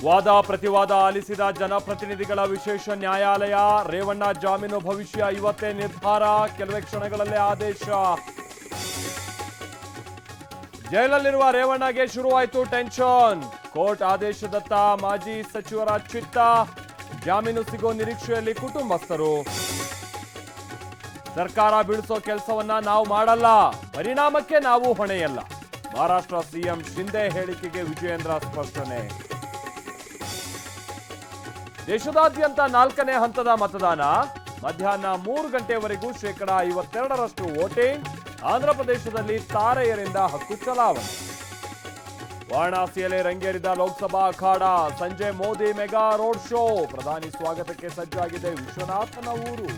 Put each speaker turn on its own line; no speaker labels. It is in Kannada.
ವಾದ ಪ್ರತಿವಾದ ಆಲಿಸಿದ ಜನಪ್ರತಿನಿಧಿಗಳ ವಿಶೇಷ ನ್ಯಾಯಾಲಯ. ರೇವಣ್ಣ ಜಾಮೀನು ಭವಿಷ್ಯ ಇವತ್ತೇ ನಿರ್ಧಾರ, ಕೆಲವೇ ಕ್ಷಣಗಳಲ್ಲೇ ಆದೇಶ. ಜೈಲಲ್ಲಿರುವ ರೇವಣ್ಣಗೆ ಶುರುವಾಯಿತು ಟೆನ್ಷನ್. ಕೋರ್ಟ್ ಆದೇಶದತ್ತ ಮಾಜಿ ಸಚಿವರ ಚಿತ್ತ. ಜಾಮೀನು ಸಿಗೋ ನಿರೀಕ್ಷೆಯಲ್ಲಿ ಕುಟುಂಬಸ್ಥರು. ಸರ್ಕಾರ ಬೀಳಿಸೋ ಕೆಲಸವನ್ನ ನಾವು ಮಾಡಲ್ಲ, ಪರಿಣಾಮಕ್ಕೆ ನಾವು ಹೊಣೆಯಲ್ಲ. ಮಹಾರಾಷ್ಟ್ರ ಸಿಎಂ ಶಿಂದೆ ಹೇಳಿಕೆಗೆ ವಿಜಯೇಂದ್ರ ಸ್ಪಷ್ಟನೆ. ದೇಶದಾದ್ಯಂತ 4ನೇ ಹಂತದ ಮತದಾನ. ಮಧ್ಯಾಹ್ನ 3 ಗಂಟೆವರೆಗೂ 52% ವೋಟಿಂಗ್. ಆಂಧ್ರಪ್ರದೇಶದಲ್ಲಿ ತಾರೆಯರಿಂದ ಹಕ್ಕು ಚಲಾವಣೆ. ವಾರಣಾಸಿಯಲ್ಲಿ ರಂಗೇರಿದ ಲೋಕಸಭಾ ಅಖಾಡ. ಸಂಜೆ ಮೋದಿ ಮೆಗಾ ರೋಡ್ ಶೋ. ಪ್ರಧಾನಿ ಸ್ವಾಗತಕ್ಕೆ ಸಜ್ಜಾಗಿದೆ ವಿಶ್ವನಾಥನ ಊರು.